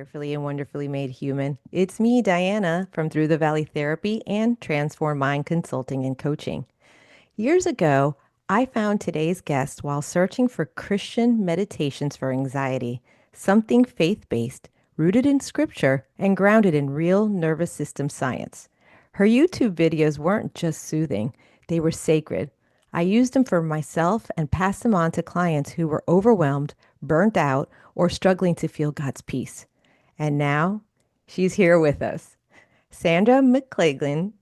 fearfully and wonderfully made human. It's me, Diana, from Through the Valley Therapy and Transform Mind Consulting and Coaching. Years ago, I found today's guest while searching for Christian meditations for anxiety, something faith based, rooted in scripture, and grounded in real nervous system science. Her YouTube videos weren't just soothing, they were sacred. I used them for myself and passed them on to clients who were overwhelmed, burnt out, or struggling to feel God's peace. And now she's here with us. Sandra McLagan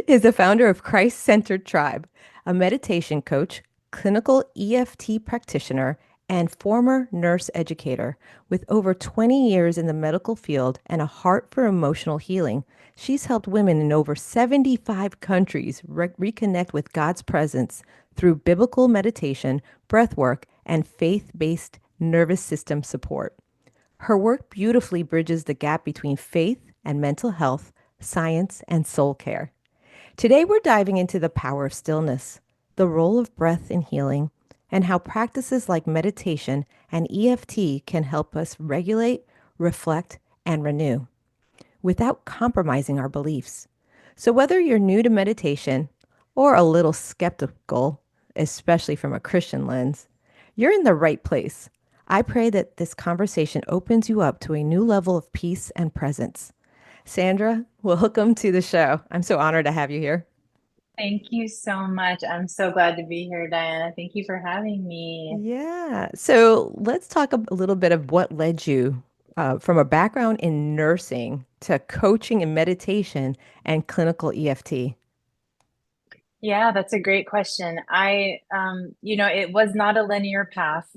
is the founder of Christ Centered Tribe, a meditation coach, clinical EFT practitioner, and former nurse educator. With over 20 years in the medical field and a heart for emotional healing, she's helped women in over 75 countries reconnect with God's presence through biblical meditation, breathwork, and faith based nervous system support. Her work beautifully bridges the gap between faith and mental health, science, and soul care. Today, we're diving into the power of stillness, the role of breath in healing, and how practices like meditation and EFT can help us regulate, reflect, and renew without compromising our beliefs. So, whether you're new to meditation or a little skeptical, especially from a Christian lens, you're in the right place. I pray that this conversation opens you up to a new level of peace and presence. Sandra, welcome to the show. I'm so honored to have you here. Thank you so much. I'm so glad to be here, Diana. Thank you for having me. Yeah. So let's talk a little bit of what led you from a background in nursing to coaching and meditation and clinical EFT. Yeah, that's a great question. It was not a linear path.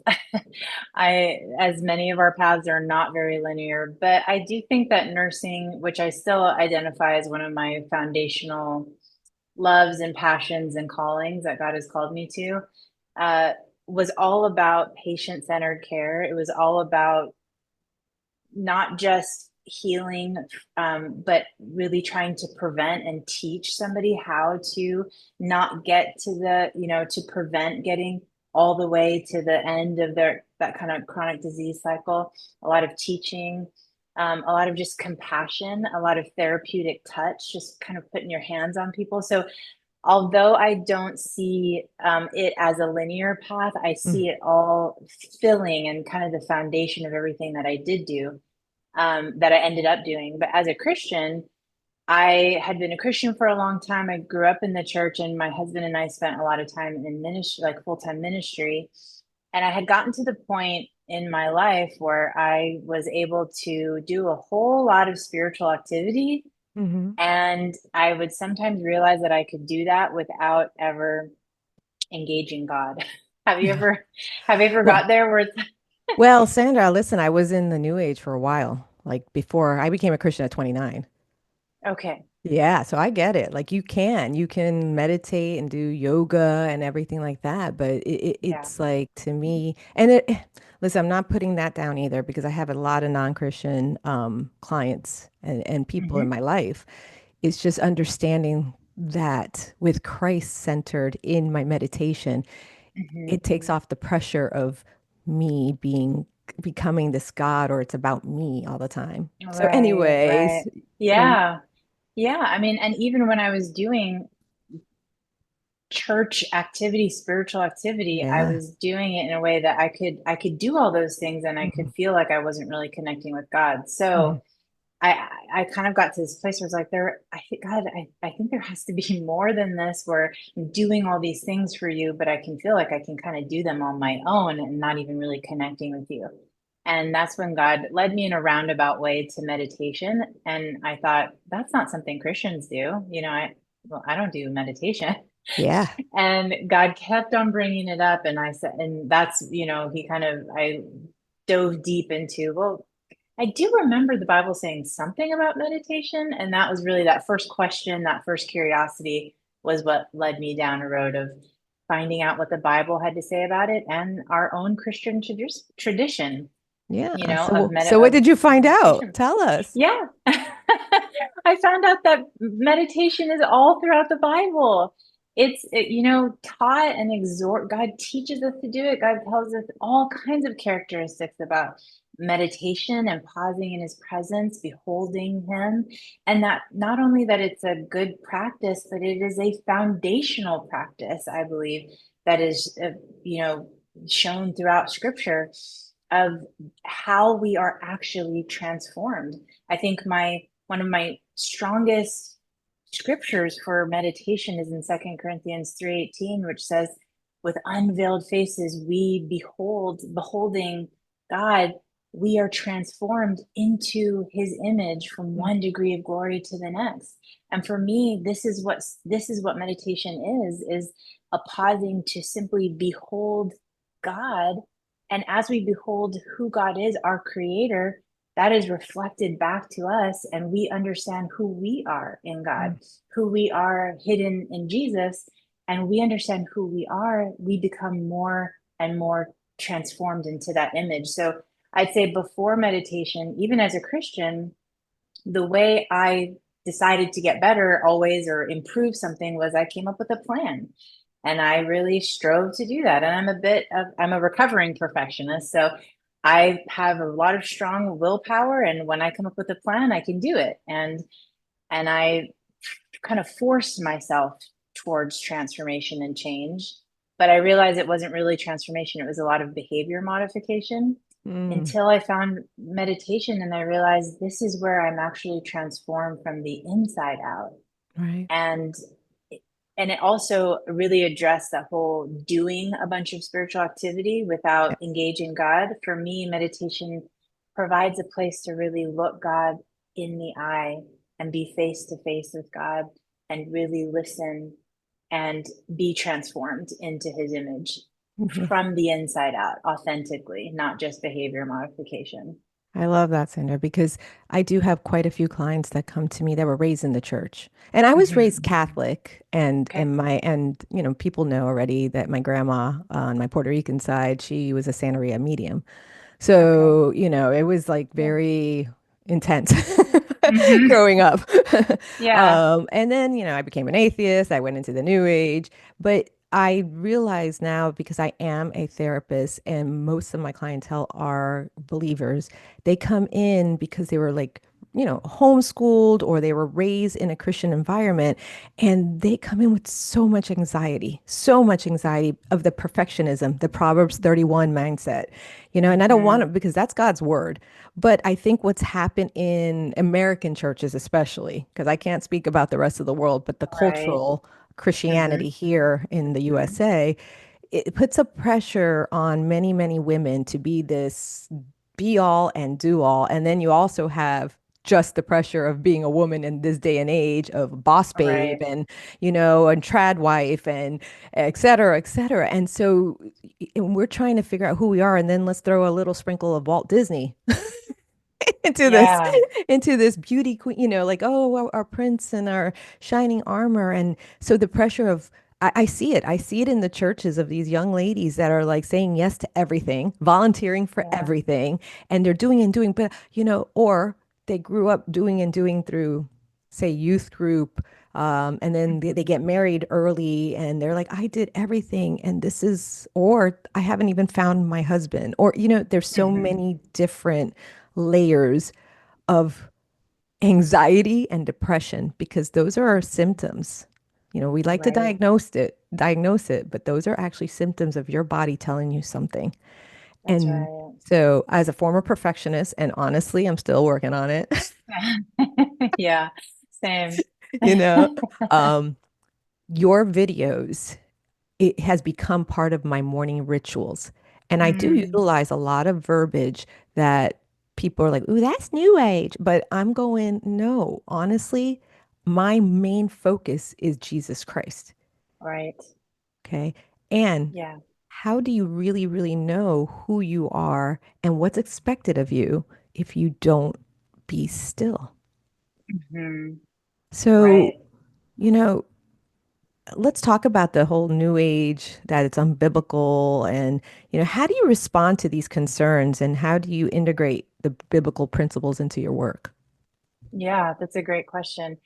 As many of our paths are not very linear, but I do think that nursing, which I still identify as one of my foundational loves and passions and callings that God has called me to, uh, was all about patient-centered care. It was all about not just healing, but really trying to prevent and teach somebody how to not get to to prevent getting all the way to the end of that kind of chronic disease cycle. A lot of teaching, a lot of just compassion, a lot of therapeutic touch, just kind of putting your hands on people. So although I don't see it as a linear path, I Mm. see it all filling and kind of the foundation of everything that I did do, that I ended up doing. But as a Christian, I had been a Christian for a long time. I grew up in the church, and my husband and I spent a lot of time in ministry, like full time ministry. And I had gotten to the point in my life where I was able to do a whole lot of spiritual activity. Hmm. And I would sometimes realize that I could do that without ever engaging God. Have you ever have you ever Well, got there where it's well, Sandra, listen, I was in the New Age for a while, like before I became a Christian at 29. okay? Yeah, so I get it. Like you can meditate and do yoga and everything like that, but Yeah. it's like to me, and listen, I'm not putting that down either because I have a lot of non-Christian clients and people in Hmm. my life. It's just understanding that with Christ centered in my meditation, Hmm. it takes off the pressure of me becoming this God or it's about me all the time. So, Right, right. anyways, um, Yeah. Yeah. I mean, and even when I was doing church activity, spiritual activity, I yeah. was doing it in a way that I could do all those things and I could Mhm. feel like I wasn't really connecting with God. Mhm. So I kind of got to this place where it's like I think God, I think there has to be more than this where I'm doing all these things for you, but I can feel like I can kind of do them on my own and not even really connecting with you. And that's when God led me in a roundabout way to meditation. And I thought, that's not something Christians do. I don't do meditation. Yeah. And God kept on bringing it up. And I said, and that's, I dove deep into, well, I do remember the Bible saying something about meditation. And that was really that first question, that first curiosity was what led me down a road of finding out what the Bible had to say about it and our own Christian tradition, Yeah. So what of did you find out? meditation. Tell us. Yeah. I found out that meditation is all throughout the Bible. Taught and exhort. God teaches us to do it. God tells us all kinds of characteristics about meditation and pausing in his presence, beholding him. And that not only that it's a good practice, but it is a foundational practice, I believe, that is, shown throughout scripture of how we are actually transformed. I think one of my strongest scriptures for meditation is in 2 Corinthians 3:18, which says, with unveiled faces, we beholding God, we are transformed into his image from one degree of glory to the next. And for me, this is what meditation is a pausing to simply behold God. And as we behold who God is, our creator, that is reflected back to us, and we understand who we are in God, who we are hidden in Jesus, and we understand who we are, we become more and more transformed into that image. So I'd say before meditation, even as a Christian, the way I decided to get better always or improve something was I came up with a plan. And I really strove to do that. And I'm a recovering perfectionist. So I have a lot of strong willpower. And when I come up with a plan, I can do it. And I kind of forced myself towards transformation and change. But I realized it wasn't really transformation, it was a lot of behavior modification Mm, until I found meditation and I realized this is where I'm actually transformed from the inside out. right. And it also really addressed that whole doing a bunch of spiritual activity without Yeah. engaging God. For me, meditation provides a place to really look God in the eye and be face to face with God and really listen and be transformed into his image Yeah. from the inside out, authentically, not just behavior modification. I love that, Sandra, because I do have quite a few clients that come to me that were raised in the church. And I was raised Mhm. Catholic, Okay. people know already that my grandma on my Puerto Rican side, she was a Santeria medium. Okay. So, it was like Yeah. very intense Hmm. growing up. Yeah. And then, I became an atheist. I went into the new age. But I realize now because I am a therapist and most of my clientele are believers, they come in because they were like, homeschooled or they were raised in a Christian environment and they come in with so much anxiety of the perfectionism, the Proverbs 31 mindset. And I don't want Hmm. to because that's God's word. But I think what's happened in American churches, especially, because I can't speak about the rest of the world, but the Right. cultural Hmm. Christianity here in the Hmm. USA, it puts a pressure on many, many women to be this be all and do all. And then you also have just the pressure of being a woman in this day and age of boss babe Right. and trad wife and et cetera, et cetera. And so and we're trying to figure out who we are. And then let's throw a little sprinkle of Walt Disney into this Yeah. into this beauty queen, like, oh, our prince and our shining armor. And so the pressure of I see it. I see it in the churches of these young ladies that are like saying yes to everything, volunteering for Yeah. everything, and they're doing and doing, but or they grew up doing and doing through, say, youth group, and then they Hmm. get married early and they're like, I did everything, and this is, or I haven't even found my husband, or there's so Hmm. many different layers of anxiety and depression because those are our symptoms. We like to Right. diagnose it, but those are actually symptoms of your body telling you something. That's And right. so, as a former perfectionist, and honestly, I'm still working on it, Yeah. Same. you know, um, your videos, it has become part of my morning rituals. And I do Mm, utilize a lot of verbiage that people are like, ooh, that's new age. But I'm going, no, honestly, my main focus is Jesus Christ. right. Okay. And Yeah. how do you really, really know who you are and what's expected of you if you don't be still? Hmm. So, Right. you know, let's talk about the whole new age that it's unbiblical and how do you respond to these concerns and how do you integrate the biblical principles into your work? Yeah, that's a great question.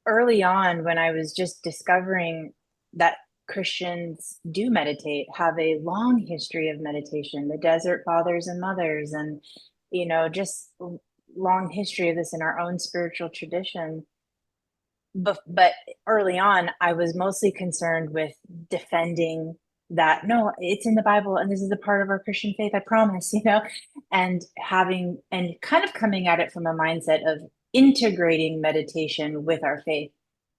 Early on, when I was just discovering that Christians do meditate, have a long history of meditation, the desert fathers and mothers, and, just long history of this in our own spiritual tradition. But early on, I was mostly concerned with defending that, no, it's in the Bible and this is a part of our Christian faith, I promise, and having and kind of coming at it from a mindset of integrating meditation with our faith.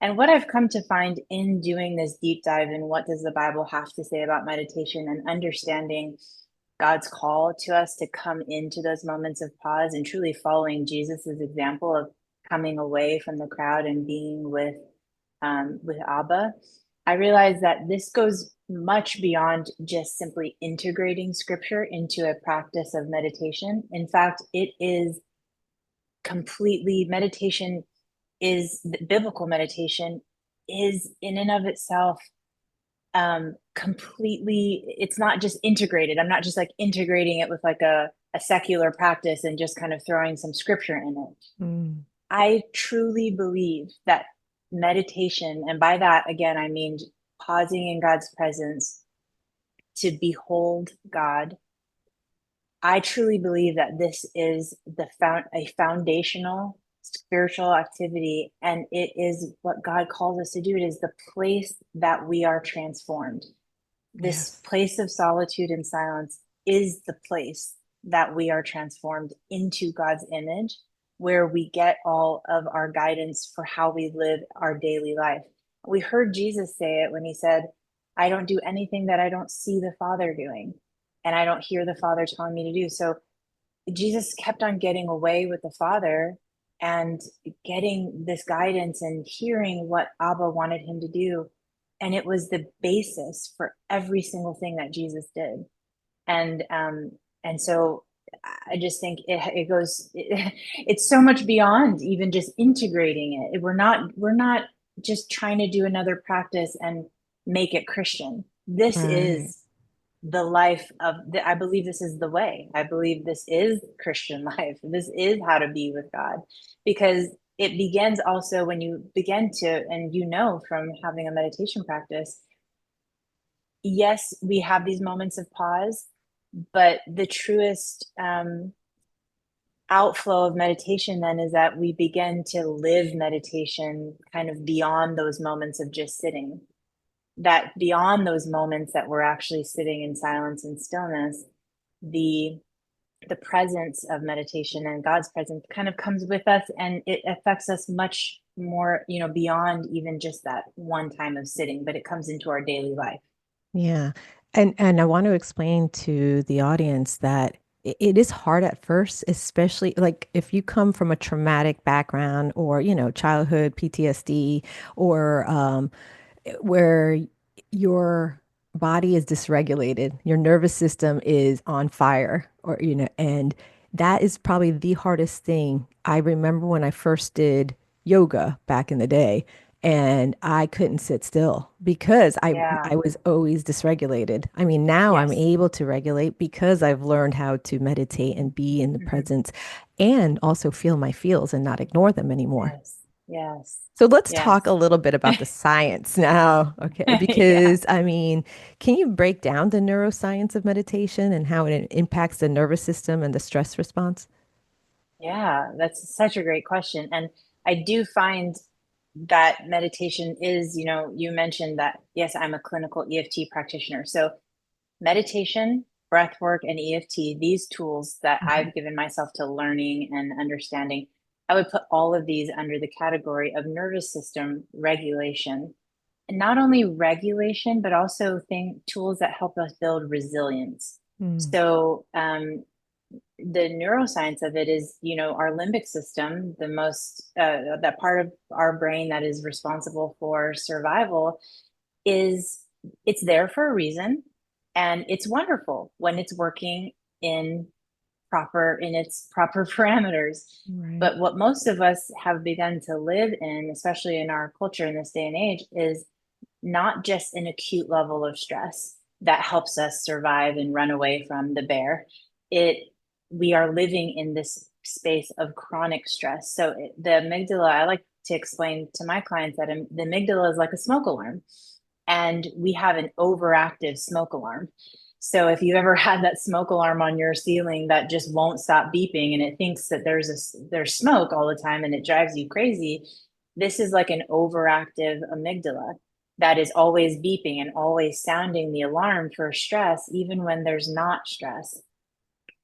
And what I've come to find in doing this deep dive in what does the Bible have to say about meditation and understanding God's call to us to come into those moments of pause and truly following Jesus's example of coming away from the crowd and being with Abba, I realized that this goes much beyond just simply integrating scripture into a practice of meditation. In fact, it is completely meditation is biblical meditation is in and of itself completely, it's not just integrated. I'm not just like integrating it with like a secular practice and just kind of throwing some scripture in it. Mm. I truly believe that meditation, and by that, again, I mean pausing in God's presence to behold God. I truly believe that this is a foundational spiritual activity, and it is what God calls us to do. It is the place that we are transformed. This Yes. place of solitude and silence is the place that we are transformed into God's image, where we get all of our guidance for how we live our daily life. We heard Jesus say it when he said, I don't do anything that I don't see the Father doing, and I don't hear the Father telling me to do. So Jesus kept on getting away with the Father and getting this guidance and hearing what Abba wanted him to do. And it was the basis for every single thing that Jesus did. And so I just think it's so much beyond even just integrating it. We're not just trying to do another practice and make it Christian. This Right. is the life of I believe this is the way. I believe this is Christian life. This is how to be with God, because it begins also when you begin to, and from having a meditation practice, yes, we have these moments of pause, but the truest outflow of meditation then is that we begin to live meditation kind of beyond those moments of just sitting, that beyond those moments that we're actually sitting in silence and stillness, the presence of meditation and God's presence kind of comes with us, and it affects us much more, beyond even just that one time of sitting, but it comes into our daily life. Yeah. And I want to explain to the audience that it is hard at first, especially like if you come from a traumatic background or, childhood PTSD or where your body is dysregulated, your nervous system is on fire, or, and that is probably the hardest thing. I remember when I first did yoga back in the day, and I couldn't sit still because Yeah. I was always dysregulated. I mean, now I'm Yes. able to regulate because I've learned how to meditate and be in the Mhm. presence and also feel my feels and not ignore them anymore. Yes. Yes. So let's talk a Yes. little bit about the science now, okay? Yeah. Because I mean, can you break down the neuroscience of meditation and how it impacts the nervous system and the stress response? Yeah, that's such a great question. And I do find that meditation is, you mentioned that, yes, I'm a clinical EFT practitioner. So meditation, breath work, and EFT, these tools that Mhm. I've given myself to learning and understanding, I would put all of these under the category of nervous system regulation. And not only regulation, but also tools that help us build resilience. Mm. So the neuroscience of it is, our limbic system, the most that part of our brain that is responsible for survival, is it's there for a reason, and it's wonderful when it's working in in its proper parameters. Right. But what most of us have begun to live in, especially in our culture in this day and age, is not just an acute level of stress that helps us survive and run away from the bear. It We are living in this space of chronic stress. So the amygdala, I like to explain to my clients that the amygdala is like a smoke alarm. and we have an overactive smoke alarm. So if you've ever had that smoke alarm on your ceiling that just won't stop beeping and it thinks that there's smoke all the time and it drives you crazy, this is like an overactive amygdala that is always beeping and always sounding the alarm for stress, even when there's not stress.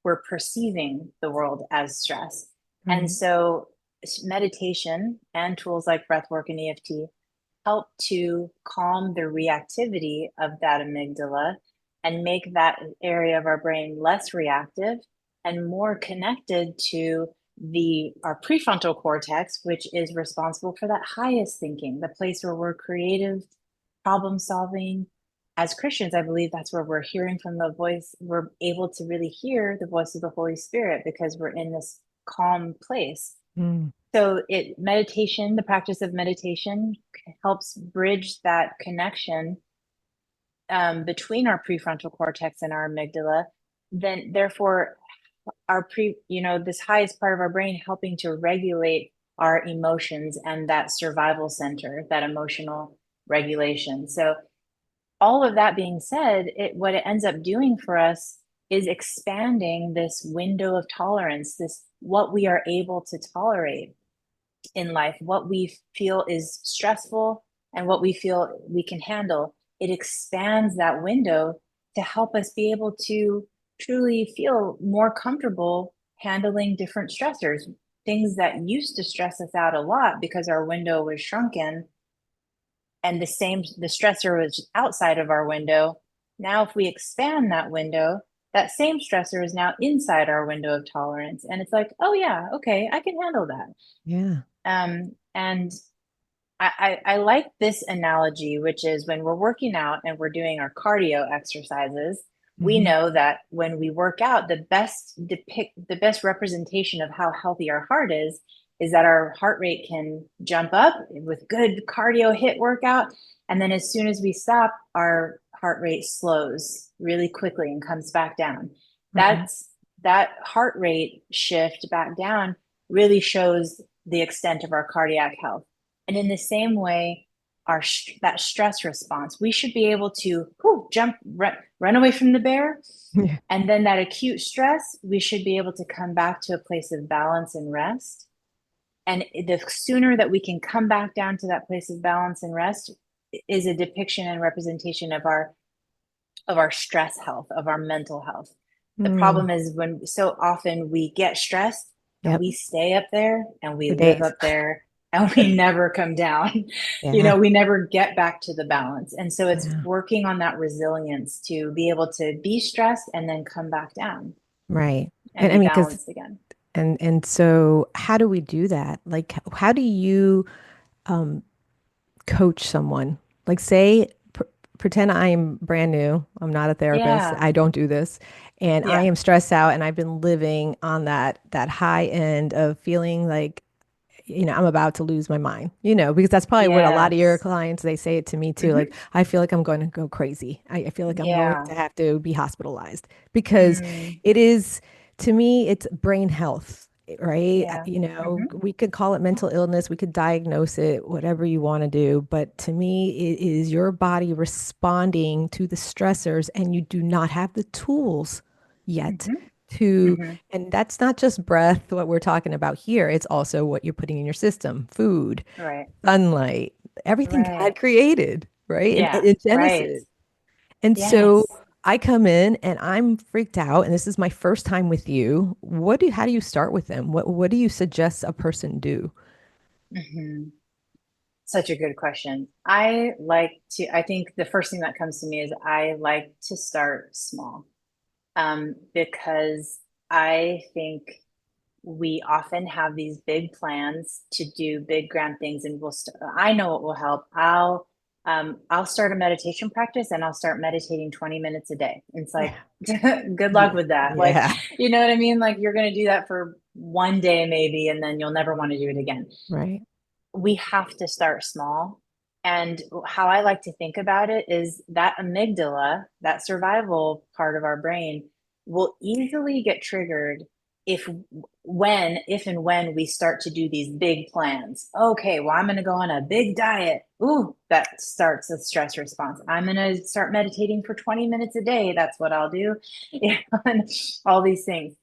We're perceiving the world as stress. And Mhm. so meditation and tools like breathwork and EFT help to calm the reactivity of that amygdala and make that area of our brain less reactive and more connected to the our prefrontal cortex, which is responsible for that highest thinking, the place where we're creative, problem solving. As Christians, I believe that's where we're hearing from the voice. We're able to really hear the voice of the Holy Spirit because we're in this calm place. Mm. So the practice of meditation helps bridge that connection between our prefrontal cortex and our amygdala. Then, therefore, this highest part of our brain helping to regulate our emotions and that survival center, that emotional regulation. So all of that being said, what it ends up doing for us is expanding this window of tolerance, this what we are able to tolerate in life, what we feel is stressful and what we feel we can handle. It expands that window to help us be able to truly feel more comfortable handling different stressors, things that used to stress us out a lot because our window was shrunken and the stressor was outside of our window. Now, if we expand that window, that same stressor is now inside our window of tolerance. And it's like, oh, yeah, okay, I can handle that. Yeah. And I like this analogy, which is when we're working out and we're doing our cardio exercises, we Hmm. know that when we work out, the best representation of how healthy our heart is that our heart rate can jump up with good cardio hit workout. And then as soon as we stop, our heart rate slows really quickly and comes back down. Right. That's that heart rate shift back down really shows the extent of our cardiac health. And in the same way, that stress response, we should be able to run away from the bear. Yeah. And then that acute stress, we should be able to come back to a place of balance and rest. And the sooner that we can come back down to that place of balance and rest is a depiction and representation of our stress health, of our mental health. The Mm. problem is when so often we get stressed and Yep. we stay up there and we For live days. up there and we never come down. Yeah. We never get back to the balance. And so it's Yeah. working on that resilience to be able to be stressed and then come back down Right. and And I be mean, because balanced again. and so how do we do that? Like, how do you um, coach someone? Like, say, pretend I'm brand new. I'm not a therapist. Yeah. I don't do this, and I Yeah. am stressed out, and I've been living on that high end of feeling like, I'm about to lose my mind, because that's probably what a lot of your Yes. clients, they say it to me too. Like, Hmm. I feel like I'm going to go crazy. I feel like I'm going Yeah. to have to be hospitalized because Mm. it is, to me, it's brain health, right? Yeah. Hmm. We could call it mental illness, we could diagnose it, whatever you want to do. But to me, it is your body responding to the stressors, and you do not have the tools yet Hmm. to, Hmm. and that's not just breath, what we're talking about here. It's also what you're putting in your system, food, Right. sunlight, everything God Right. created, right? And Yeah. in Right. Genesis. And so Yes. I come in and I'm freaked out, and this is my first time with you. How do you start with them? What do you suggest a person do? Hmm. Such a good question. I think the first thing that comes to me is I like to start small, because I think we often have these big plans to do big grand things, and I know what will help. I'll start a meditation practice and I'll start meditating 20 minutes a day. It's like, Yeah. good luck Yeah. with that. Like, Yeah. you know what I mean? Like, you're going to do that for one day maybe, and then you'll never want to do it again. Right. We have to start small. And how I like to think about it is that amygdala, that survival part of our brain, will easily get triggered if and when we start to do these big plans, okay, well, I'm going to go on a big diet. Ooh, that starts a stress response. I'm going to start meditating for 20 minutes a day. That's what I'll do. And all these things.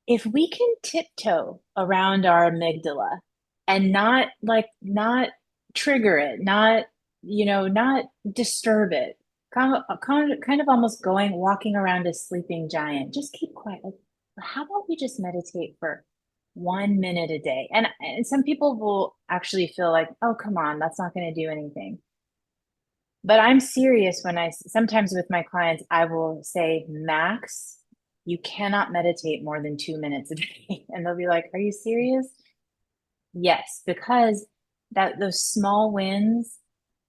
If we can tiptoe around our amygdala and not trigger it, not disturb it, kind of almost walking around a sleeping giant, just keep quiet. Like, how about we just meditate for 1 minute a day? And some people will actually feel like, oh, come on, that's not going to do anything. But I'm serious when sometimes with my clients, I will say, max, you cannot meditate more than 2 minutes a day. And they'll be like, are you serious? Yes, because those small wins,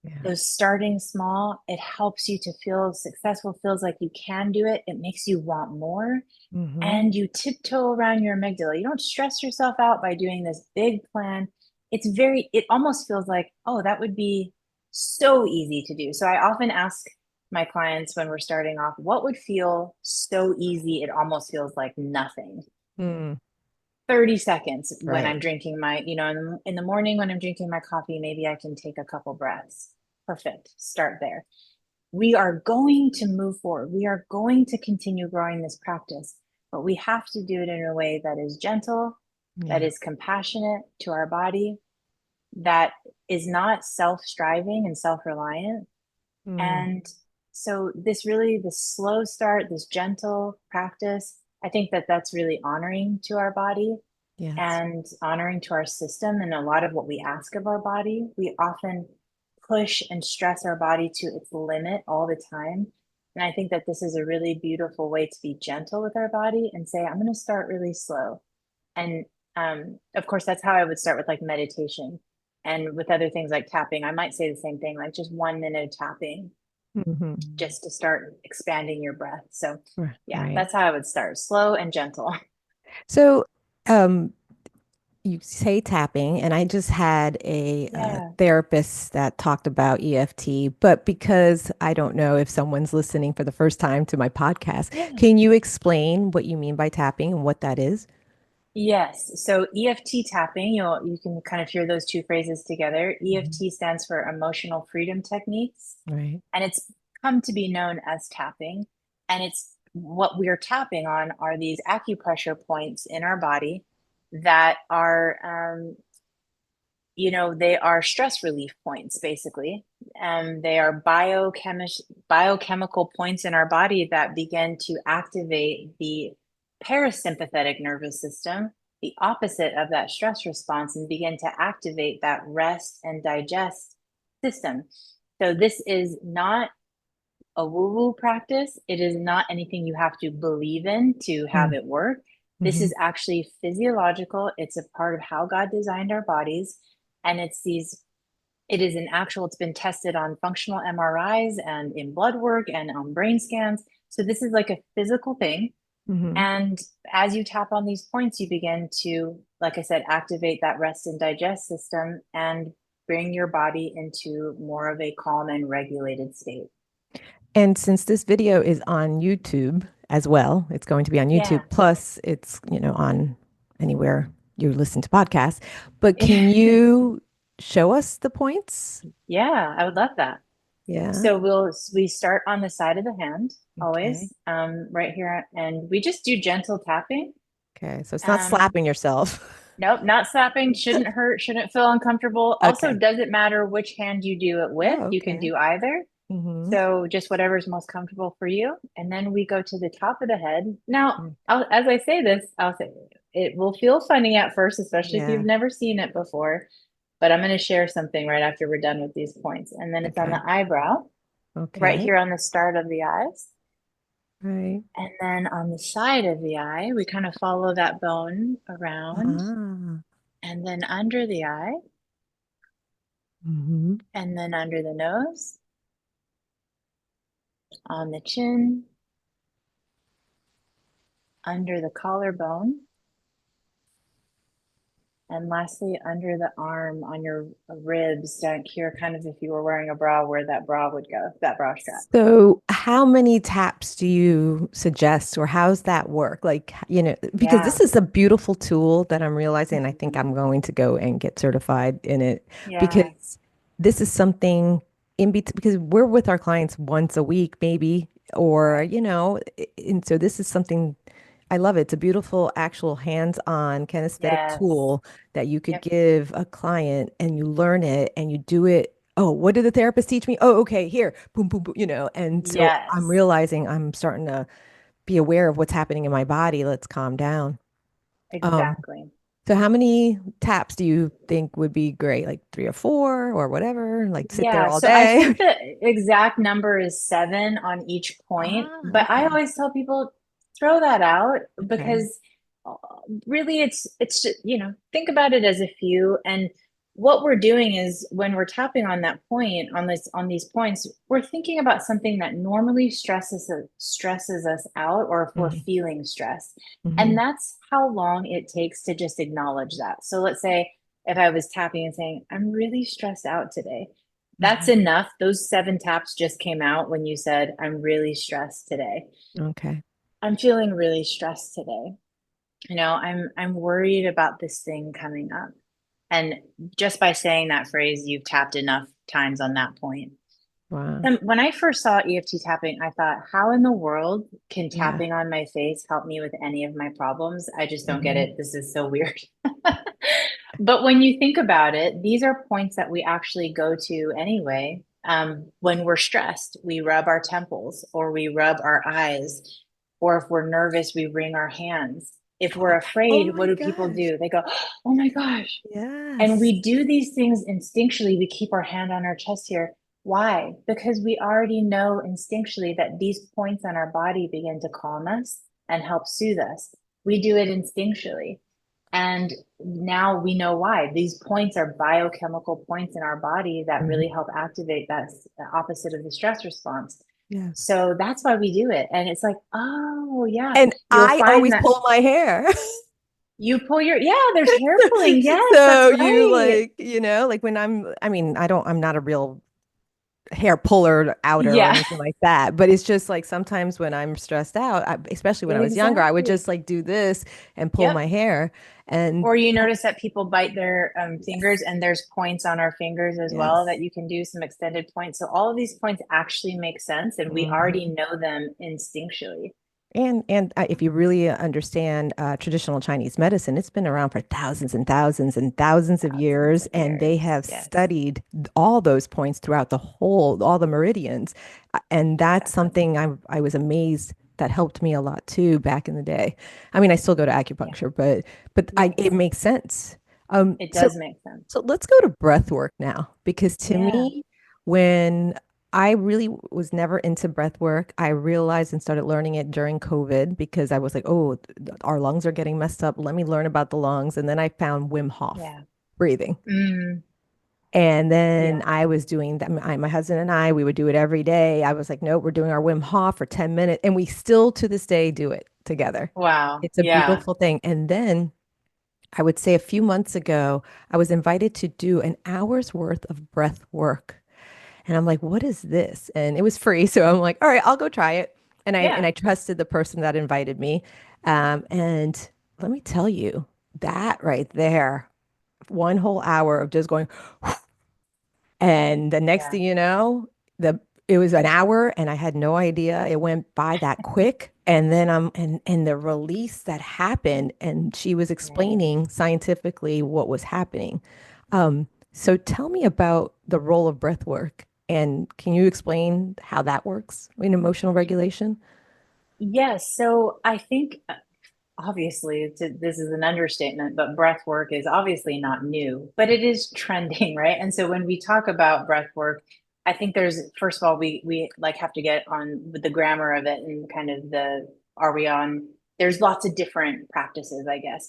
Yeah. those starting small, it helps you to feel successful, feels like you can do it. It makes you want more. Mm-hmm. And you tiptoe around your amygdala. You don't stress yourself out by doing this big plan. It almost feels like, oh, that would be so easy to do. So I often ask my clients when we're starting off, what would feel so easy? It almost feels like nothing. Mm, 30 seconds when right. I'm drinking in the morning when I'm drinking my coffee, maybe I can take a couple breaths. Perfect. Start there. We are going to move forward. We are going to continue growing this practice, but we have to do it in a way that is gentle, that Yeah. is compassionate to our body, that is not self-striving and self-reliant. Mm, And so this slow start, this gentle practice, I think that that's really honoring to our body yes. and honoring to our system and a lot of what we ask of our body. We often push and stress our body to its limit all the time. And I think that this is a really beautiful way to be gentle with our body and say, I'm going to start really slow. And of course, that's how I would start with like meditation. And with other things like tapping, I might say the same thing, like just 1 minute of tapping Mm-hmm. just to start expanding your breath. So, yeah, Right. that's how I would start slow and gentle. So, um, you say tapping, and I just had a Yeah. therapist that talked about EFT, but because I don't know if someone's listening for the first time to my podcast, Yeah. can you explain what you mean by tapping and what that is? Yes. So EFT tapping, you can kind of hear those two phrases together. Mhm. EFT stands for emotional freedom techniques, Right. and it's come to be known as tapping. And it's what we are tapping on are these acupressure points in our body that are they are stress relief points, basically. They are biochemical points in our body that begin to activate the parasympathetic nervous system, the opposite of that stress response, and begin to activate that rest and digest system. So, this is not a woo woo practice. It is not anything you have to believe in to have it work. This Mm-hmm. is actually physiological. It's a part of how God designed our bodies. And it's been tested on functional MRIs and in blood work and on brain scans. So this is like a physical thing. Mm-hmm. And as you tap on these points, you begin to, like I said, activate that rest and digest system and bring your body into more of a calm and regulated state. And since this video is on YouTube as well, it's going to be on YouTube. Yeah. Plus, it's, on anywhere you listen to podcasts. But can you show us the points? Yeah, I would love that. Yeah. So we start on the side of the hand Okay. always, right here, and we just do gentle tapping. Okay. So it's not Um, slapping yourself. nope, not slapping, shouldn't hurt, shouldn't feel uncomfortable. Also, Okay. doesn't matter which hand you do it with, Oh, you can okay. do either. Mm-hmm. So just whatever's most comfortable for you. And then we go to the top of the head. Now, as I say this, I'll say it will feel funny at first, especially if you've Yeah. never seen it before. But I'm going to share something right after we're done with these points. And then it's on Okay. the eyebrow, right Okay. here on the start of the eyes. Right. And then on the side of the eye, we kind of follow that bone around Ah. and then under the eye Mm-hmm. and then under the nose, on the chin, under the collarbone, and lastly, under the arm on your ribs down here, kind of if you were wearing a bra, where that bra would go, that bra strap. So, how many taps do you suggest, or how's that work? Like, because Yeah. this is a beautiful tool that I'm realizing I think Mhm. I'm going to go and get certified in it, Yeah. because this is something in between, because we're with our clients once a week, maybe, or, Right. and so this is something I love it. It's a beautiful, actual hands-on kinesthetic Yes. tool that you could Yep. give a client and you learn it and you do it. Oh, what did the therapist teach me? Oh, okay, here, boom, boom, boom, And so I'm Yes. realizing I'm starting to be aware of what's happening in my body. Let's calm down. Um, Exactly. so how many taps do you think would be great? Like three or four or whatever? Like sit there Yeah, all so I day? think the exact number is seven on each point, Ah, but I okay. always tell people throw that out Okay. because uh, really it's just, think about it as a few. And what we're doing is when we're tapping on that point on these points, we're thinking about something that normally stresses us out, or if we're Hmm. feeling stress. And Hmm. that's how long it takes to just acknowledge that. So let's say if I was tapping and saying, I'm really stressed out today, that's Hmm. enough. Those seven taps just came out when you said, I'm really stressed today. Okay. I'm feeling really stressed today. I'm worried about this thing coming up. And just by saying that phrase, you've tapped enough times on that point. Wow. And when I first saw EFT tapping, I thought, how in the world can Yeah. tapping on my face help me with any of my problems? I just don't get Hmm. it. This is so weird. But when you think about it, these are points that we actually go to anyway. When we're stressed, we rub our temples or we rub our eyes, or if we're nervous, we wring our hands. If we're Oh afraid, what my do people gosh. do? They go, oh my gosh. And Yes. we do these things instinctually. We keep our hand on our chest here. Why? Because we already know instinctually that these points on our body begin to calm us and help soothe us. We do it instinctually. And now we know why. These points are biochemical points in our body that really Mhm. help activate that opposite of the stress response. Yeah. So that's why we do it. And it's like, oh, yeah, And you'll I find always that pull my hair. you pull yeah, there's hair pulling. Yes, So that's you right. like, like when I'm not a real hair puller outer or Yeah, anything like that, but it's just like sometimes when I'm stressed out, especially when I was younger, I would exactly. just like do this and pull Yep. my hair. And Or you notice that people bite their fingers, and there's points on our fingers as well yes. that you can do some extended points. So all of these points actually make sense, and we already Mhm. know them instinctually. And if you really understand traditional Chinese medicine, it's been around for thousands and thousands and thousands of Thousands years, of and they years. have Yes, studied all those points throughout all the meridians. And that's exactly. something I was amazed that helped me a lot too back in the day. I mean, I still go to Yeah. acupuncture, but it Yes, makes sense. Um, it so does make sense. so let's go to breath work now, because to Yeah. me, when I really was never into breath work, I realized and started learning it during COVID because I was like, oh, our lungs are getting messed up. Let me learn about the lungs. And then I found Wim Hof Yeah. breathing. Mm, And then yeah. I was doing that. My husband and I, we would do it every day. I was like, no, we're doing our Wim Hof for 10 minutes. And we still to this day do it together. Wow. It's a Yeah. beautiful thing. And then I would say a few months ago, I was invited to do an hour's worth of breath work. And I'm like, what is this? And it was free. So I'm like, all right, I'll go try it. And I Yeah. trusted the person that invited me. And let me tell you, that right there, one whole hour of just going, and the next Yeah. thing you know, it was an hour and I had no idea it went by that quick. And then and the release that happened, and she was Right. explaining scientifically what was happening. So tell me about the role of breath work, and can you explain how that works in emotional regulation? Yes. So I think obviously this is an understatement, but breath work is obviously not new, but it is trending, right? And so when we talk about breath work, I think there's first of all we like have to get on with the grammar of it and kind of the are we on there's lots of different practices, I guess.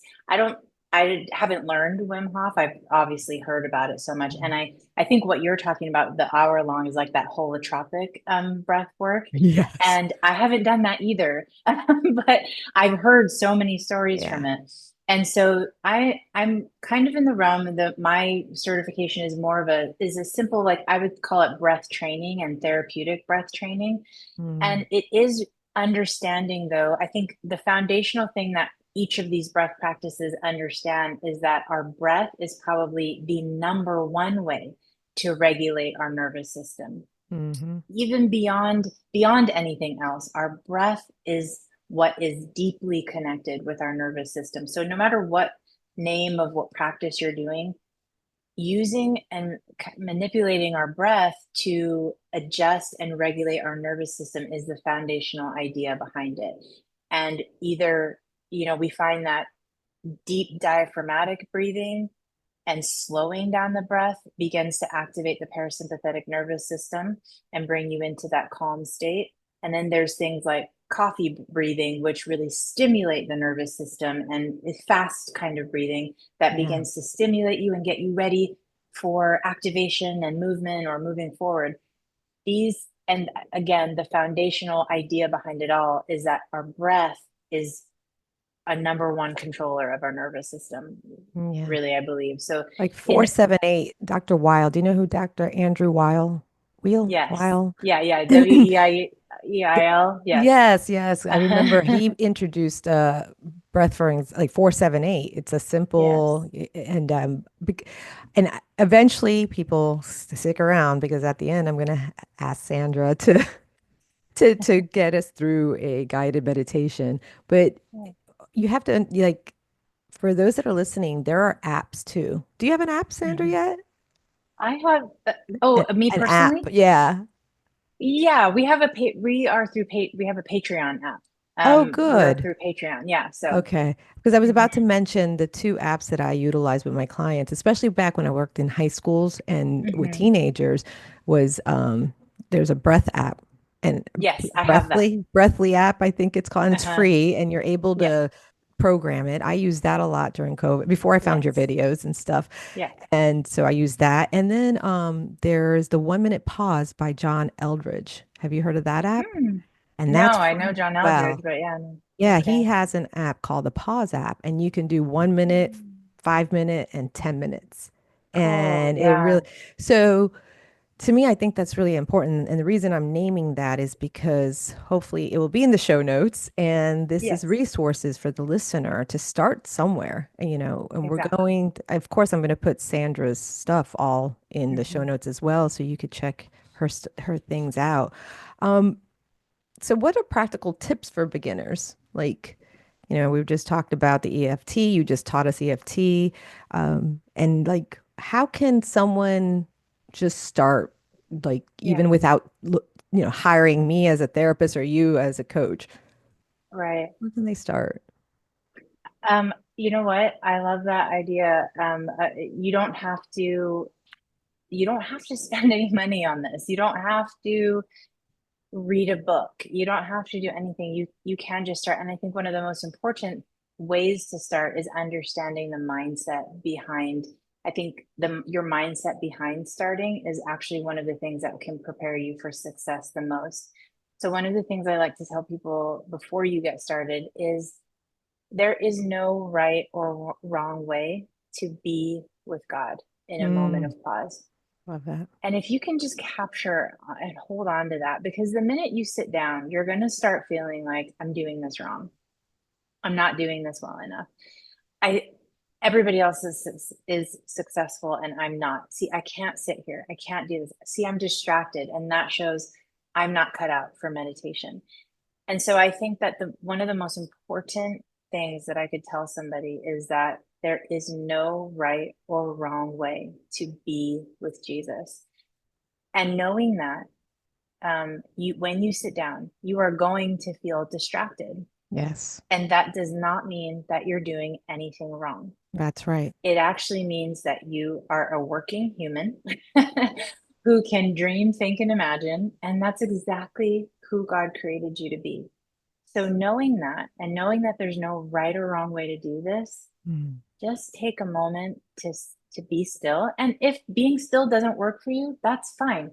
I haven't learned Wim Hof. I've obviously heard about it so much. And I think what you're talking about, the hour long, is like that holotropic breath work. Yes. And I haven't done that either. But I've heard so many stories from Yeah. it. And so I'm kind of in the realm that my certification is more of a simple, like I would call it breath training and therapeutic breath training. Mm, And it is understanding, though, I think the foundational thing that each of these breath practices understand is that our breath is probably the number one way to regulate our nervous system. hmm Even beyond anything else, our breath is what is deeply connected with our nervous system. So no matter what name of what practice you're doing, using and manipulating our breath to adjust and regulate our nervous system is the foundational idea behind it. And either, we find that deep diaphragmatic breathing and slowing down the breath begins to activate the parasympathetic nervous system and bring you into that calm state. And then there's things like coffee breathing, which really stimulate the nervous system, and fast kind of breathing that Yeah. begins to stimulate you and get you ready for activation and movement or moving forward. These, and again, the foundational idea behind it all is that our breath is a number one controller of our nervous system, Yeah. really, I believe. So Like in 478, Dr. Weil. Do you know who Dr. Andrew Weil? yes. Weil? Yeah, yeah. WEIEIL. Yes. Yes, yes. I remember he introduced breath for like 478. It's a Yes. simple and and eventually people stick around because at the end I'm going to ask Sandra to to get us through a guided meditation. But you have to like for those that are listening, there are apps too. Do you have an app, Sandra, Mhm. yet? I have, me An app, personally? yeah. Yeah, we are through we have a Patreon app. Oh, We're good. through Patreon. Yeah. So, Okay. Because I was mhm, about to mention the two apps that I utilize with my clients, especially back when I worked in high schools and with mhm. teenagers, was there's a breath app and Yes, I have that. Breathly app, I think it's called, and it's Uh-huh. free and you're able Yeah. to program it. I used that a lot during COVID before I found your Yes. videos and stuff. Yeah. And so I use that. And then there's the 1 minute pause by John Eldridge. Have you heard of that app? Hmm. And No, that's I free know as John Eldridge, well. but yeah. No. Yeah, he Okay. has an app called the Pause app, and you can do 1 minute, Mm. 5 minute, and 10 minutes. Cool. And it really, Yeah. so to me, I think that's really important. And the reason I'm naming that is because hopefully it will be in the show notes. And this is Yes. resources for the listener to start somewhere, and we're Exactly. going, of course, I'm going to put Sandra's stuff all in the show Mhm. notes as well. So you could check her things out. Um, so, what are practical tips for beginners? Like, we've just talked about the EFT. You just taught us EFT. And like, how can someone just start, like, Yeah. even without, hiring me as a therapist or you as a coach? Right. Where can they start? You know what? I love that idea. You don't have to spend any money on this. You don't have to read a book. You don't have to do anything. You can just start. And I think one of the most important ways to start is understanding the mindset behind. I think the your mindset behind starting is actually one of the things that can prepare you for success the most. So one of the things I like to tell people before you get started is there is no right or wrong way to be with God in a moment Mm, of pause. love that. And if you can just capture and hold on to that, because the minute you sit down, you're going to start feeling like, I'm doing this wrong. I'm not doing this well enough. I, everybody else is successful and I'm not. See, I can't sit here. I can't do this. See, I'm distracted. And that shows I'm not cut out for meditation. And so I think that the one of the most important things that I could tell somebody is that there is no right or wrong way to be with Jesus. And knowing that you when you sit down, you are going to feel distracted. Yes, And that does not mean that you're doing anything wrong. that's right. It actually means that you are a working human who can dream, think, and imagine. And that's exactly who God created you to be. So knowing that and knowing that there's no right or wrong way to do this, Mm. just take a moment to be still. And if being still doesn't work for you, that's fine.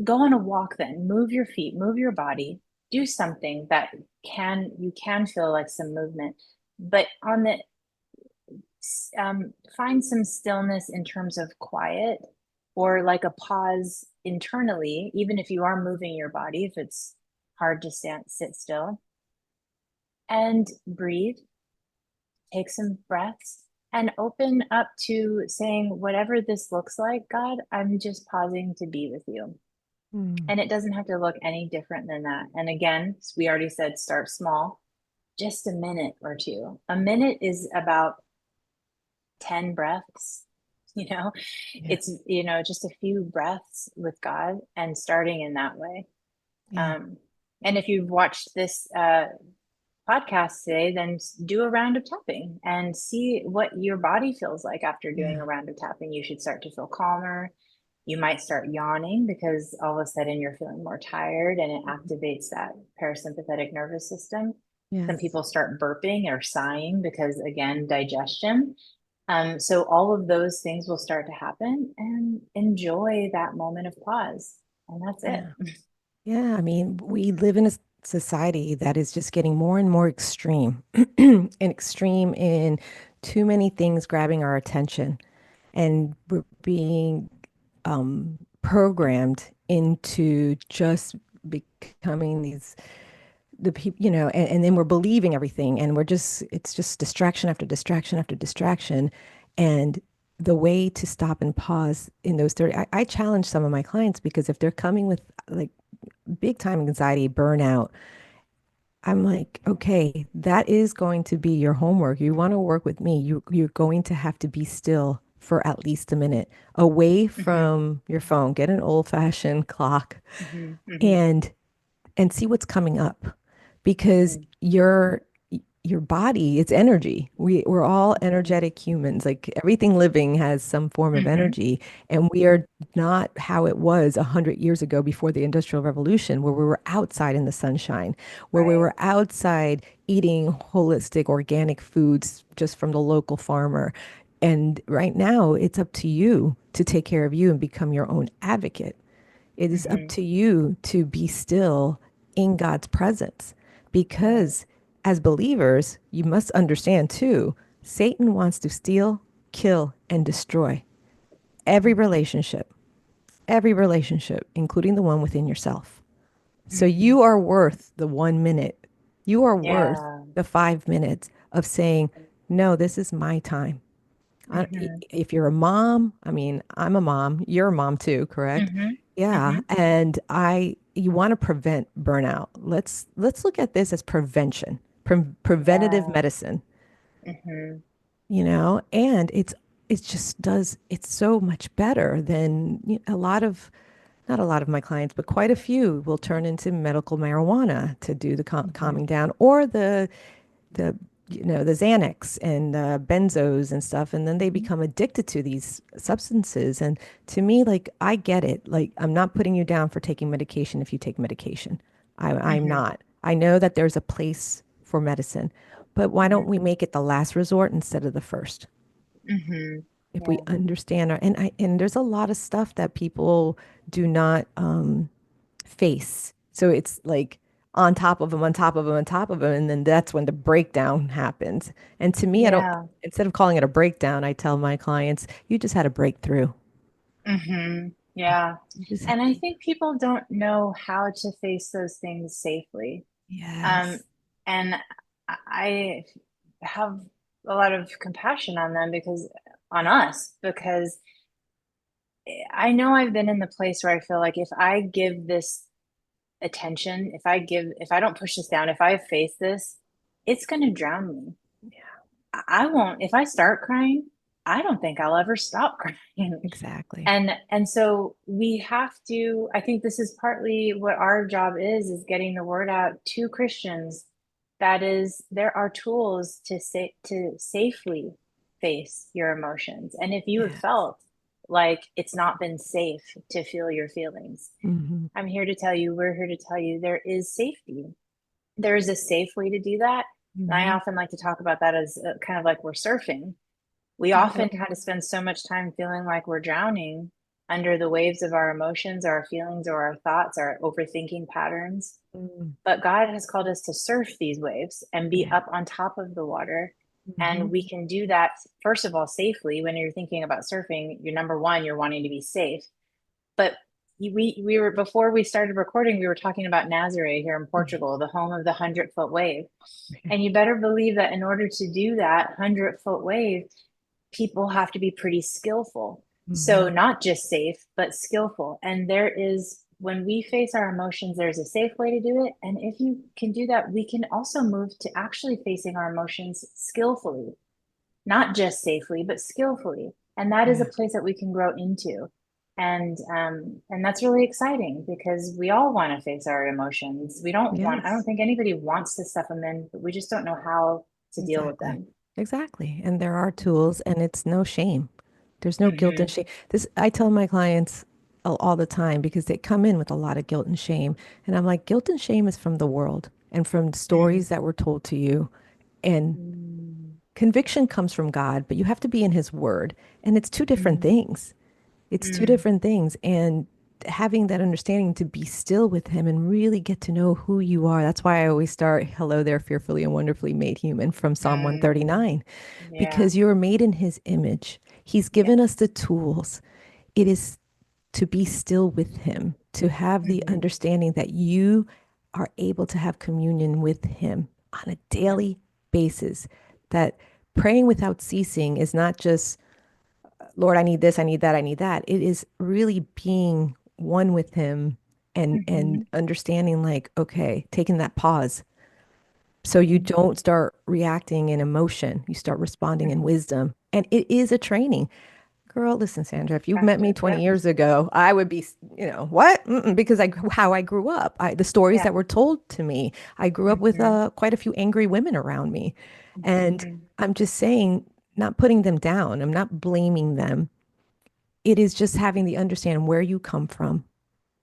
Go on a walk then. Move your feet, move your body, do something that can you can feel like some movement. But on the Find some stillness in terms of quiet or like a pause internally, even if you are moving your body, if it's hard to sit still, and breathe, take some breaths, and open up to saying, whatever this looks like, God, I'm just pausing to be with you. Mm. And it doesn't have to look any different than that. And again, we already said start small, just a minute or two. A minute is about 10 breaths, you know, Yeah. it's, just a few breaths with God and starting in that way. Yeah. Um, and if you've watched this podcast today, then do a round of tapping and see what your body feels like after doing Yeah. a round of tapping. You should start to feel calmer. You might start yawning because all of a sudden you're feeling more tired and it activates that parasympathetic nervous system. Some Yes. people start burping or sighing because, again, digestion. So all of those things will start to happen and enjoy that moment of pause. And that's it. Yeah. Yeah. I mean, we live in a society that is just getting more and more extreme and extreme in too many things grabbing our attention. And we're being programmed into just becoming these the people, and then we're believing everything, and it's just distraction after distraction after distraction. And the way to stop and pause in those 30, I challenge some of my clients because if they're coming with like big time anxiety, burnout, I'm like, okay, that is going to be your homework. You want to work with me, you're going to have to be still for at least a minute away Hmm. from your phone, get an old-fashioned clock Hmm. Hmm. and see what's coming up because Hmm. your body, it's energy. We're all Hmm. energetic humans. Like everything living has some form of Hmm. energy, and we are not how it was 100 years ago before the Industrial Revolution, where we were outside in the sunshine, where we Right. were outside eating holistic, organic foods just from the local farmer. And right now, it's up to you to take care of you and become your own advocate. It is up Hmm. to you to be still in God's presence Right. because as believers, you must understand too, Satan wants to steal, kill, and destroy Hmm. every relationship, including the one within yourself. So Hmm. you are worth the 1 minute. You are worth Yeah. the 5 minutes of saying, no, this is my time. Hmm. If you're a mom, I mean, I'm a mom, you're a mom too, correct? Hmm. Yeah, Hmm. and you want to prevent burnout. Let's look at this as prevention, preventative Yeah. medicine, Hmm. and it's so much better than a lot of not a lot of my clients, but quite a few will turn into medical marijuana to do the Hmm. calming down or the the Xanax and benzos and stuff, and then they Hmm. become addicted to these substances. And to me, like I get it. Like I'm not putting you down for taking medication if you take medication. I'm Hmm. not. I know that there's a place for medicine, but why don't Hmm. we make it the last resort instead of the first? Hmm. If we Yeah. understand and there's a lot of stuff that people do not face. So it's like on top of them, on top of them, on top of them. And then that's when the breakdown happens. And to me, I don't, Yeah. instead of calling it a breakdown, I tell my clients, you just had a breakthrough. Hmm. Yeah. You just, And I think people don't know how to face those things safely. Um, yes. and I have a lot of compassion on them on us, because I know I've been in the place where I feel like if I give this attention, if I don't push this down, if I face this, it's going to drown me. I won't, if I start crying, I don't think I'll ever stop crying. Exactly. And so we have to, I think this is partly what our job is getting the word out to Christians. That is, there are tools to safely face your emotions. And if you have Yeah. felt like it's not been safe to feel your feelings, Hmm. I'm here to tell you, we're here to tell you there is safety. There is a safe way to do that. And I Hmm. often like to talk about that as kind of like we're surfing. We often Yep. kind of spend so much time feeling like we're drowning under the waves of our emotions, our feelings, or our thoughts, our overthinking patterns. Mm. But God has called us to surf these waves and be Yeah. up on top of the water. And Mhm. we can do that, first of all, safely. When you're thinking about surfing, you're number one, you're wanting to be safe. But we were, before we started recording, we were talking about Nazaré here in Portugal, the home of the 100-foot wave. And you better believe that in order to do that 100-foot wave, people have to be pretty skillful. So Mhm. not just safe, but skillful. And there is, when we face our emotions, there's a safe way to do it. And if you can do that, we can also move to actually facing our emotions skillfully, not just safely, but skillfully. And that is a Yeah. place that we can grow into. And that's really exciting because we all want to face our emotions. We don't want, I don't Yes. think anybody wants to stuff them in, but we just don't know how to deal with Exactly. them. Exactly. And there are tools, and it's no shame. There's no guilt and Mm-hmm. shame. This I tell my clients all the time because they come in with a lot of guilt and shame. And I'm like, guilt and shame is from the world and from stories that were told to you. And Mm-hmm. conviction comes from God, but you have to be in his word. And it's two different Mm-hmm. things. It's two different things. And having that understanding to be still with him and really get to know who you are. That's why I always start, hello there, fearfully and wonderfully made human from Psalm Mm-hmm. 139, Yeah. because you are made in his image. He's given us Yes. the tools. It is to be still with him, to have the Mm-hmm. understanding that you are able to have communion with him on a Yeah. daily basis. That praying without ceasing is not just, Lord, I need this, I need that, I need that. It is really being one with him and Mm-hmm. understanding like, okay, taking that pause so you Mm-hmm. don't start reacting in emotion. You start responding in Mm-hmm. wisdom. And it is a training. Girl, listen, Sandra, if you met me Practice. 20 Yep. years ago, I would be, what? Mm-mm, because how I grew up, the stories Yeah. that were told to me. I grew up with Mm-hmm. quite a few angry women around me. And Mm-hmm. I'm just saying, not putting them down. I'm not blaming them. It is just having the understanding where you come from,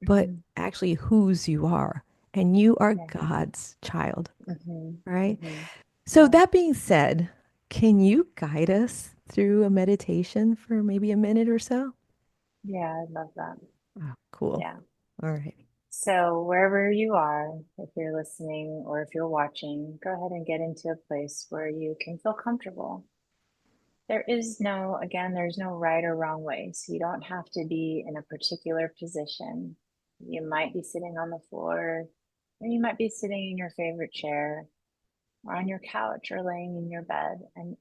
but Mm-hmm. actually whose you are. And you are Yeah. God's child, Mm-hmm. right? Mm-hmm. So, Yeah. that being said, can you guide us through a meditation for maybe a minute or so? Yeah. I love that. Oh, cool. Yeah. All right. So wherever you are, if you're listening or if you're watching, go ahead and get into a place where you can feel comfortable. There is no, again, there's no right or wrong way. So you don't have to be in a particular position. You might be sitting on the floor, or you might be sitting in your favorite chair, or on your couch, or laying in your bed. And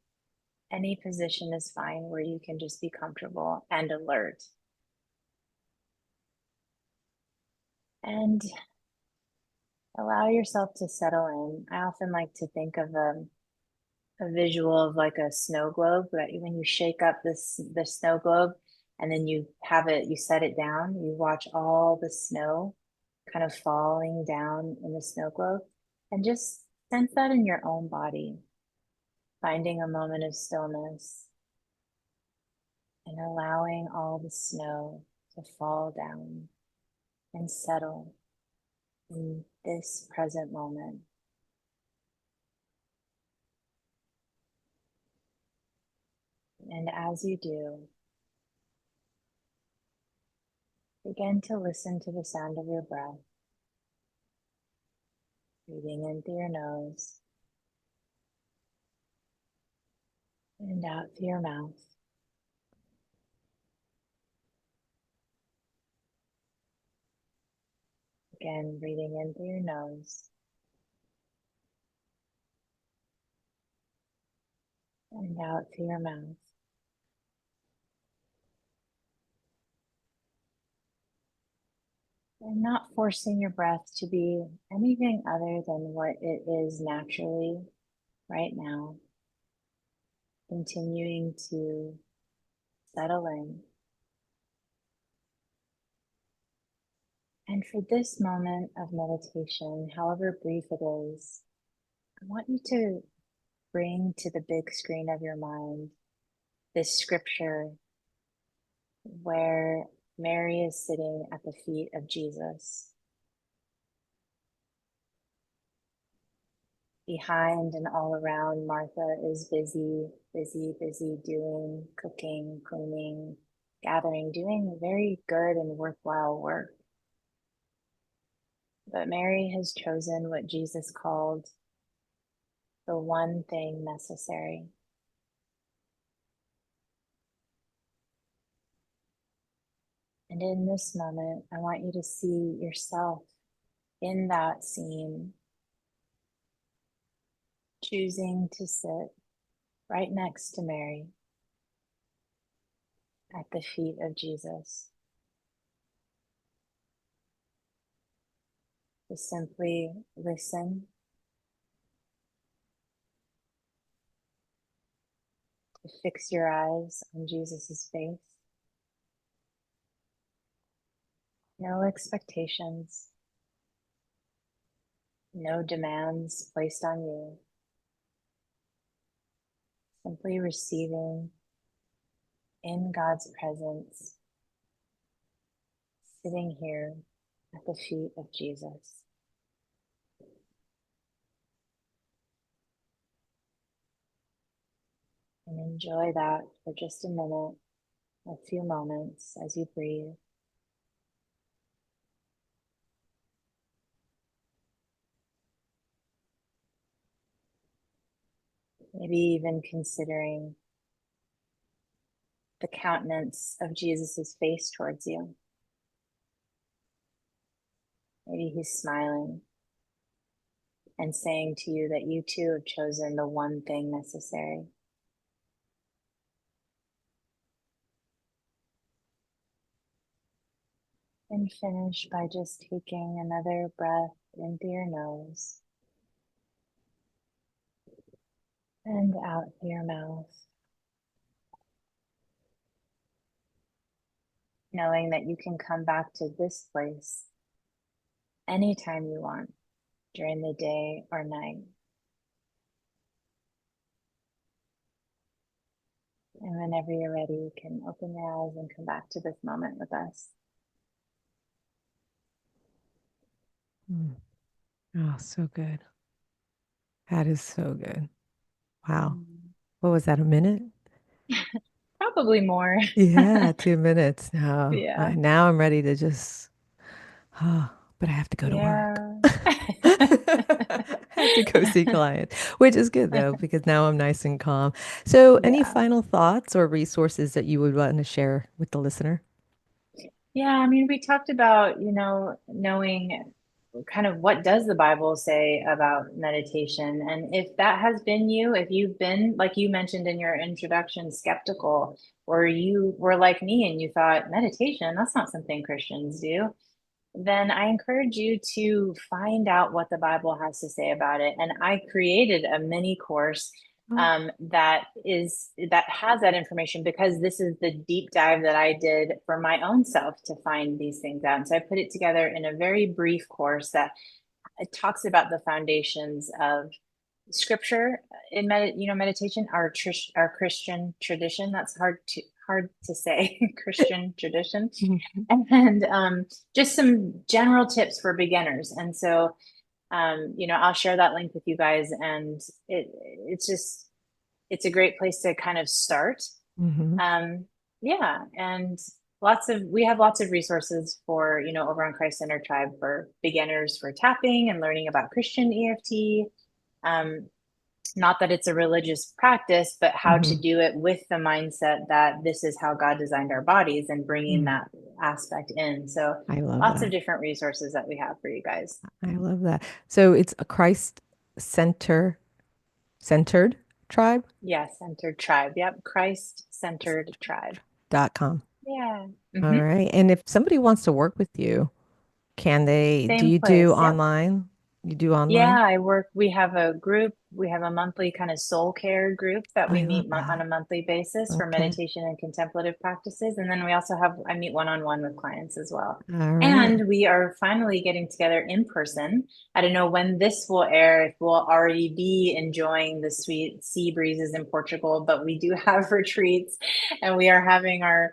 any position is fine where you can just be comfortable and alert. And allow yourself to settle in. I often like to think of a visual of like a snow globe that when you shake up the snow globe and then you have it, you set it down, you watch all the snow kind of falling down in the snow globe, and just sense that in your own body, finding a moment of stillness and allowing all the snow to fall down and settle in this present moment. And as you do, begin to listen to the sound of your breath, breathing in through your nose and out through your mouth. Again, breathing in through your nose and out through your mouth. And not forcing your breath to be anything other than what it is naturally right now. Continuing to settle in. And for this moment of meditation, however brief it is, I want you to bring to the big screen of your mind this scripture where Mary is sitting at the feet of Jesus. Behind and all around, Martha is busy, busy, busy doing, cooking, cleaning, gathering, doing very good and worthwhile work. But Mary has chosen what Jesus called the one thing necessary. And in this moment, I want you to see yourself in that scene, choosing to sit right next to Mary at the feet of Jesus. To simply listen, to fix your eyes on Jesus' face. No expectations, no demands placed on you. Simply receiving in God's presence, sitting here at the feet of Jesus. And enjoy that for just a minute, a few moments as you breathe. Maybe even considering the countenance of Jesus' face towards you. Maybe he's smiling and saying to you that you too have chosen the one thing necessary. And finish by just taking another breath into your nose and out through your mouth, knowing that you can come back to this place anytime you want during the day or night. And whenever you're ready, you can open your eyes and come back to this moment with us. Oh, so good. That is so good. Wow. Mm. What was that, a minute? Probably more. Yeah, 2 minutes. No, Yeah. now I'm ready to just, oh, but I have to go to work. Yeah. I have to go see clients, which is good though, because now I'm nice and calm. So, any Yeah. final thoughts or resources that you would want to share with the listener? Yeah, I mean, we talked about, knowing kind of what does the Bible say about meditation. And if that has been you, if you've been, like you mentioned in your introduction, skeptical, or you were like me and you thought meditation, that's not something Christians do, then I encourage you to find out what the Bible has to say about it. And I created a mini course Oh, that has that information because this is the deep dive that I did for my own self to find these things out. And so I put it together in a very brief course that it talks about the foundations of scripture in meditation, our Christian tradition. That's hard to say, Christian tradition, mhm, and just some general tips for beginners. And so, I'll share that link with you guys, and it's a great place to kind of start. mhm. Um, yeah, and we have lots of resources for over on Christ Center Tribe for beginners for tapping and learning about Christian EFT. Um, Not that it's a religious practice, but how to Mhm. do it with the mindset that this is how God designed our bodies and bringing Mm. that aspect in. So I love lots of that. different resources that we have for you guys. I love that. So it's a Christ center centered tribe Yeah, centered tribe. Yep, Christ centered tribe. dot com. Yeah. All Hmm. right. And if somebody wants to work with you, can they, do Same you do place. Yep. online? You do Yeah, online? we have a group, we have a monthly kind of soul care group that we I love meet on that. a monthly basis for Okay. meditation and contemplative practices. And then I meet one-on-one with clients as well. All right. And we are finally getting together in person. I don't know when this will air, if we'll already be enjoying the sweet sea breezes in Portugal, but we do have retreats and we are having our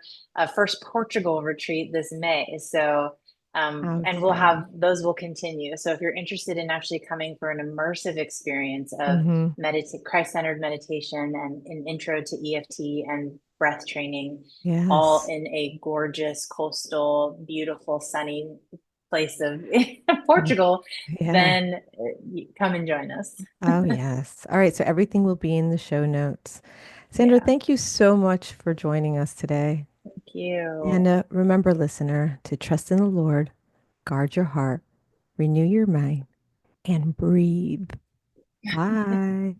first Portugal retreat this May. So How and we'll exciting. have those will continue. So if you're interested in actually coming for an immersive experience of Mm-hmm. Christ-centered meditation and an intro to EFT and breath training, all Yes. in a gorgeous, coastal, beautiful, sunny birthplace of Portugal, Yeah. then come and join us. Oh, yes. All right. So everything will be in the show notes. Sandra, Yeah, thank you so much for joining us today. thank And you. remember, listener, to trust in the Lord, guard your heart, renew your mind, and breathe. Bye.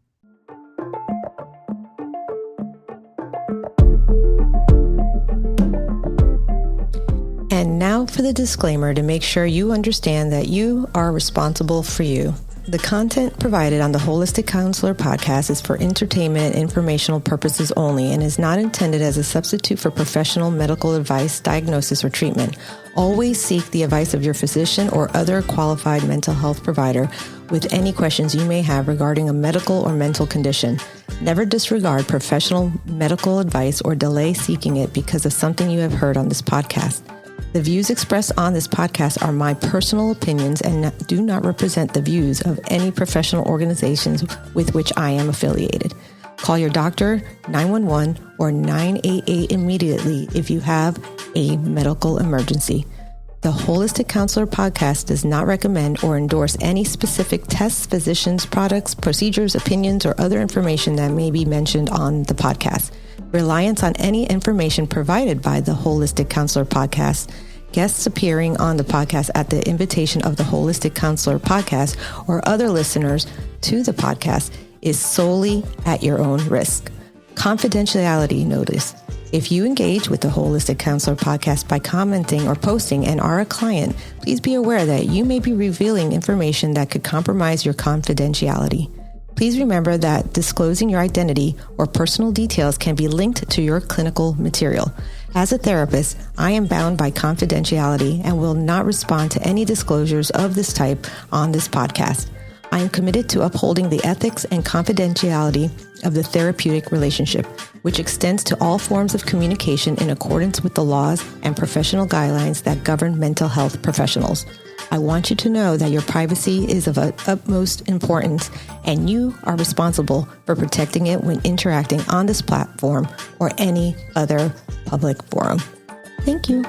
And now for the disclaimer to make sure you understand that you are responsible for you. The content provided on the Holistic Counselor podcast is for entertainment and informational purposes only and is not intended as a substitute for professional medical advice, diagnosis, or treatment. Always seek the advice of your physician or other qualified mental health provider with any questions you may have regarding a medical or mental condition. Never disregard professional medical advice or delay seeking it because of something you have heard on this podcast. The views expressed on this podcast are my personal opinions and do not represent the views of any professional organizations with which I am affiliated. Call your doctor, 911, or 988 immediately if you have a medical emergency. The Holistic Counselor podcast does not recommend or endorse any specific tests, physicians, products, procedures, opinions, or other information that may be mentioned on the podcast. Reliance on any information provided by the Holistic Counselor podcast, guests appearing on the podcast at the invitation of the Holistic Counselor podcast, or other listeners to the podcast is solely at your own risk. Confidentiality notice. If you engage with the Holistic Counselor podcast by commenting or posting and are a client, please be aware that you may be revealing information that could compromise your confidentiality. Please remember that disclosing your identity or personal details can be linked to your clinical material. As a therapist, I am bound by confidentiality and will not respond to any disclosures of this type on this podcast. I am committed to upholding the ethics and confidentiality of the therapeutic relationship, which extends to all forms of communication in accordance with the laws and professional guidelines that govern mental health professionals. I want you to know that your privacy is of utmost importance, and you are responsible for protecting it when interacting on this platform or any other public forum. Thank you.